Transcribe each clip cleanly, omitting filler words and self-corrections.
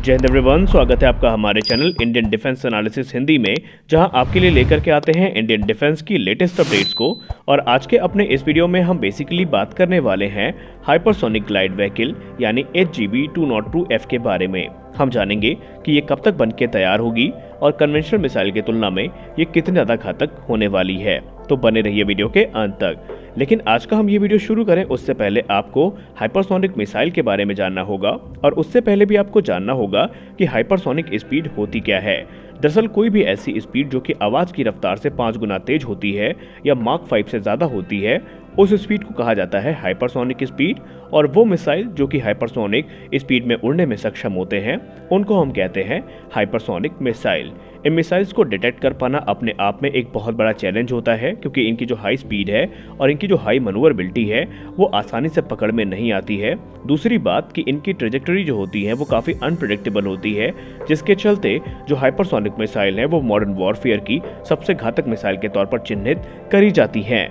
जय हिंद एवरीवन, स्वागत है आपका हमारे channel Indian defence analysis Hindi में, जहां आपके लिए लेकर के आते हैं इंडियन डिफेंस की लेटेस्ट अपडेट्स को। और आज के अपने इस वीडियो में हम बेसिकली बात करने वाले हैं हाइपरसोनिक ग्लाइड व्हीकल यानी HGV-202F के बारे में। हम जानेंगे कि ये कब तक बन के तैयार होगी और कन्वेंशनल मिसाइल की तुलना में ये कितनी ज़्यादा घातक होने वाली है। तो बने रहिए वीडियो के अंत तक। लेकिन आज का हम ये वीडियो शुरू करें उससे पहले आपको हाइपरसोनिक मिसाइल के बारे में जानना होगा, और उससे पहले भी आपको जानना होगा कि हाइपरसोनिक स्पीड होती क्या है। दरअसल कोई भी ऐसी स्पीड जो कि आवाज़ की रफ्तार से 5 गुना तेज होती है या माक 5 से ज़्यादा होती है, उस स्पीड को कहा जाता है हाइपरसोनिक स्पीड। और वो मिसाइल जो कि हाइपरसोनिक स्पीड में उड़ने में सक्षम होते हैं उनको हम कहते हैं हाइपरसोनिक मिसाइल। इन मिसाइल्स को डिटेक्ट कर पाना अपने आप में एक बहुत बड़ा चैलेंज होता है, क्योंकि इनकी जो हाई स्पीड है और इनकी जो हाई मनूवरबिलिटी है वो आसानी से पकड़ में नहीं आती है। दूसरी बात कि इनकी ट्रेजेक्टरी जो होती है वो काफ़ी अनप्रेडिक्टेबल होती है, जिसके चलते जो हाइपरसोनिक मिसाइल है वो मॉडर्न वॉरफेयर की सबसे घातक मिसाइल के तौर पर चिन्हित करी जाती हैं।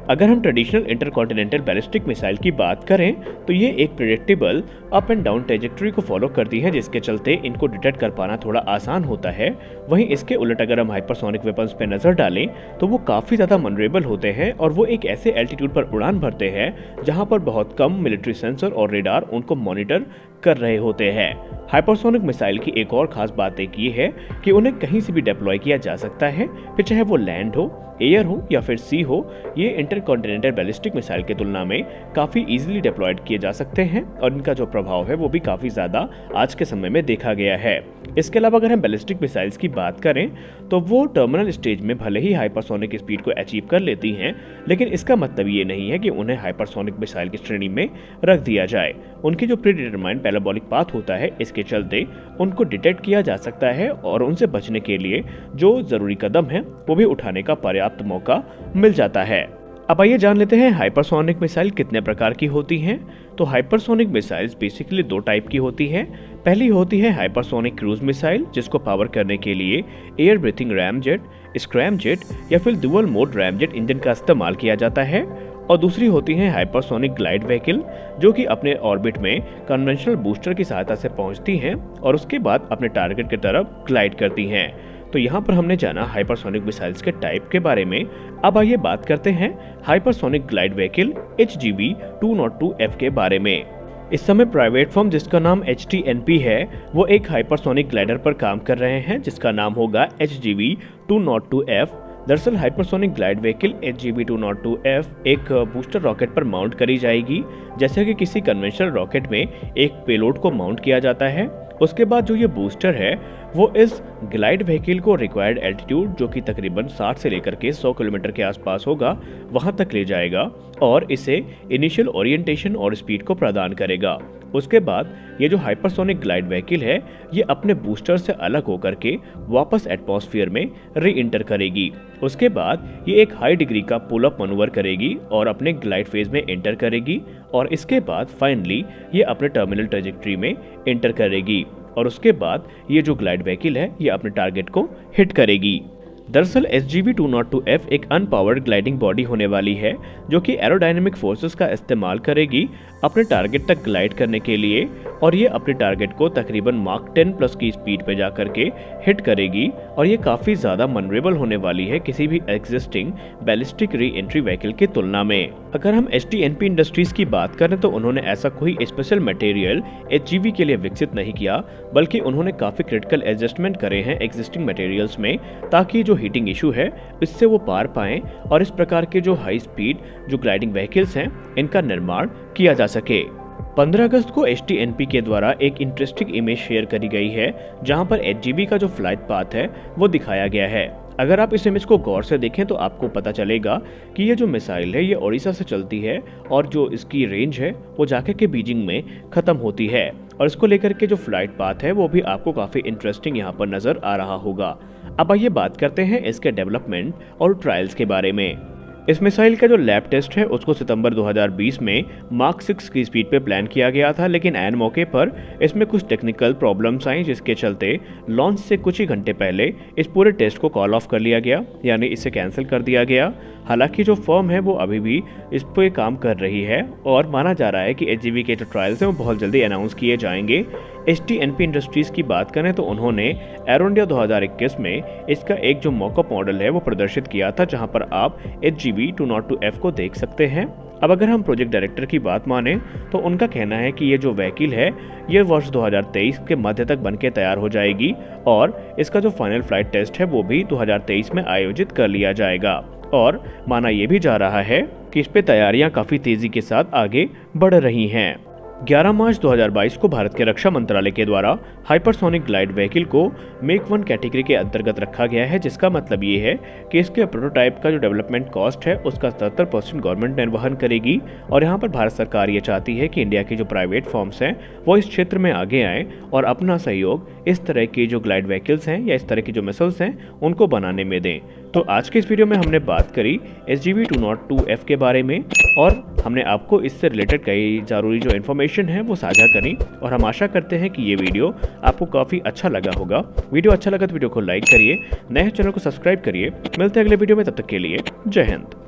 अगर हम ट्रेडिशनल इंटरकॉन्टिनेंटल बैलिस्टिक मिसाइल की बात करें तो ये एक predictable up and down trajectory को फॉलो करती है, जिसके चलते इनको डिटेक्ट कर पाना थोड़ा आसान होता है। वहीं इसके उलट अगर हम हाइपरसोनिक वेपन्स पे नजर डालें तो वो काफ़ी ज़्यादा मनरेबल होते हैं और वो एक ऐसे एल्टीट्यूड पर उड़ान भरते हैं जहां पर बहुत कम मिलिट्री सेंसर और रेडार उनको मॉनिटर कर रहे होते हैं। हाइपरसोनिक मिसाइल की एक और खास बात एक ये है कि उन्हें कहीं से भी डिप्लॉय किया जा सकता है, फिर चाहे वो लैंड हो, एयर हो या फिर सी हो। ये इंटरकॉन्टिनेंटल बैलिस्टिक मिसाइल की तुलना में काफ़ी इजीली डिप्लॉयड किए जा सकते हैं और इनका जो प्रभाव है वो भी काफ़ी ज़्यादा आज के समय में देखा गया है। इसके अलावा अगर हम बैलिस्टिक मिसाइल्स की बात करें तो वो टर्मिनल स्टेज में भले ही हाइपरसोनिक स्पीड को अचीव कर लेती हैं, लेकिन इसका मतलब ये नहीं है कि उन्हें हाइपरसोनिक मिसाइल की श्रेणी में रख दिया जाए। उनकी जो प्री डिटरमाइंड पैराबोलिक पाथ होता है, इसके चलते उनको डिटेक्ट किया जा सकता है और उनसे बचने के लिए जो ज़रूरी कदम है वो भी उठाने का पर्याप्त मौका मिल जाता है। अब आइए जान लेते हैं हाइपरसोनिक मिसाइल कितने प्रकार की होती हैं। तो हाइपरसोनिक मिसाइल्स बेसिकली 2 टाइप की होती हैं। पहली होती है हाइपरसोनिक क्रूज मिसाइल, जिसको पावर करने के लिए air breathing RAM jet, scrum jet या फिर dual mode RAM jet engine का इस्तेमाल किया जाता है। और दूसरी होती है हाइपरसोनिक ग्लाइड व्हीकल, जो कि अपने ऑर्बिट में कन्वेंशनल बूस्टर की सहायता से पहुंचती हैं और उसके बाद अपने टारगेट की तरफ ग्लाइड करती हैं। तो यहाँ पर हमने जाना हाइपरसोनिक मिसाइल्स के टाइप के बारे में। अब आइए बात करते हैं हाइपरसोनिक ग्लाइड व्हीकल HGV-202F के बारे में। इस समय प्राइवेट फर्म जिसका नाम HTNP है वो एक हाइपरसोनिक ग्लाइडर पर काम कर रहे हैं जिसका नाम होगा HGV-202F। दरअसल हाइपरसोनिक ग्लाइड व्हीकल HGV-202F एक बूस्टर रॉकेट पर माउंट करी जाएगी, जैसे कि किसी कन्वेंशनल रॉकेट में एक पेलोड को माउंट किया जाता है। उसके बाद जो ये बूस्टर है वो इस ग्लाइड व्हीकल को रिक्वायर्ड एल्टीट्यूड, जो कि तकरीबन 60 से लेकर के 100 किलोमीटर के आसपास होगा, वहां तक ले जाएगा और इसे इनिशियल ओरिएंटेशन और स्पीड को प्रदान करेगा। उसके बाद ये जो हाइपरसोनिक ग्लाइड व्हीकल है ये अपने बूस्टर से अलग होकर के वापस एटमॉस्फेयर में री इंटर करेगी। उसके बाद ये एक हाई डिग्री का पुल अप मनूवर करेगी और अपने ग्लाइड फेज में एंटर करेगी, और इसके बाद फाइनली ये अपने टर्मिनल ट्रेजेक्टरी में एंटर करेगी और उसके बाद ये जो ग्लाइड व्हीकल है ये अपने टारगेट को हिट करेगी। दरअसल HGV-202F एक अनपावर्ड ग्लाइडिंग बॉडी होने वाली है, जो कि एरोडायनेमिक फोर्सेस का इस्तेमाल करेगी अपने टारगेट तक ग्लाइड करने के लिए, और ये अपने टारगेट को तकरीबन माक 10 प्लस की स्पीड पे जा करके हिट करेगी। और ये काफ़ी ज़्यादा मनरेबल होने वाली है किसी भी existing ballistic re entry vehicle की तुलना में। अगर हम HTNP इंडस्ट्रीज की बात करें तो उन्होंने ऐसा कोई स्पेशल मटेरियल HGV के लिए विकसित नहीं किया, बल्कि उन्होंने काफ़ी क्रिटिकल एडजस्टमेंट करे हैं एग्जिस्टिंग मटेरियल्स में, ताकि जो हीटिंग इशू है इससे वो पार पाएं और इस प्रकार के जो हाई स्पीड जो ग्लाइडिंग व्हीकल्स हैं इनका निर्माण किया जा सके। 15 अगस्त को HTNP के द्वारा एक इंटरेस्टिंग इमेज शेयर करी गई है, जहां पर HGV का जो फ्लाइट पाथ है वो दिखाया गया है। अगर आप इस इमेज को गौर से देखें तो आपको पता चलेगा कि ये जो मिसाइल है ये ओडिशा से चलती है और जो इसकी रेंज है वो जाके के बीजिंग में खत्म होती है, और इसको लेकर के जो फ्लाइट पाथ है वो भी आपको काफ़ी इंटरेस्टिंग यहाँ पर नज़र आ रहा होगा। अब आइए बात करते हैं इसके डेवलपमेंट और ट्रायल्स के बारे में। इस मिसाइल का जो लैब टेस्ट है उसको सितंबर 2020 में मार्क 6 की स्पीड पे प्लान किया गया था, लेकिन ऐन मौके पर इसमें कुछ टेक्निकल प्रॉब्लम्स आई, जिसके चलते लॉन्च से कुछ ही घंटे पहले इस पूरे टेस्ट को कॉल ऑफ कर लिया गया, यानी इसे कैंसिल कर दिया गया। हालांकि जो फर्म है वो अभी भी इस पे काम कर रही है और माना जा रहा है कि HGV के जो ट्रायल्स हैं वो बहुत जल्दी अनाउंस किए जाएंगे। HTNP इंडस्ट्रीज की बात करें तो उन्होंने एरो इंडिया 2021 में इसका एक जो मॉकअप मॉडल है वो प्रदर्शित किया था, जहां पर आप HGV 202F को देख सकते हैं। अब अगर हम प्रोजेक्ट डायरेक्टर की बात माने तो उनका कहना है कि ये जो व्हीकल है ये वर्ष 2023 के मध्य तक बनके तैयार हो जाएगी और इसका जो फाइनल फ्लाइट टेस्ट है वो भी 2023 में आयोजित कर लिया जाएगा। और माना ये भी जा रहा है कि इस पे तैयारियां काफ़ी तेज़ी के साथ आगे बढ़ रही हैं। 11 मार्च 2022 को भारत के रक्षा मंत्रालय के द्वारा हाइपरसोनिक ग्लाइड व्हीकल को मेक 1 कैटेगरी के अंतर्गत रखा गया है, जिसका मतलब ये है कि इसके प्रोटोटाइप का जो डेवलपमेंट कॉस्ट है उसका 77% गवर्नमेंट निर्वहन करेगी। और यहाँ पर भारत सरकार ये चाहती है कि इंडिया के जो प्राइवेट फर्म्स हैं वो इस क्षेत्र में आगे आएँ और अपना सहयोग इस तरह के जो ग्लाइड व्हीकल्स हैं या इस तरह की जो मिसाइल्स हैं उनको बनाने में दें। तो आज के इस वीडियो में हमने बात करी HGV 202F के बारे में और हमने आपको इससे रिलेटेड कई ज़रूरी जो इन्फॉर्मेशन है वो साझा करी और हम आशा करते हैं कि ये वीडियो आपको काफ़ी अच्छा लगा होगा। वीडियो अच्छा लगा तो वीडियो को लाइक करिए, नए चैनल को सब्सक्राइब करिए। मिलते हैं अगले वीडियो में, तब तक के लिए जय हिंद।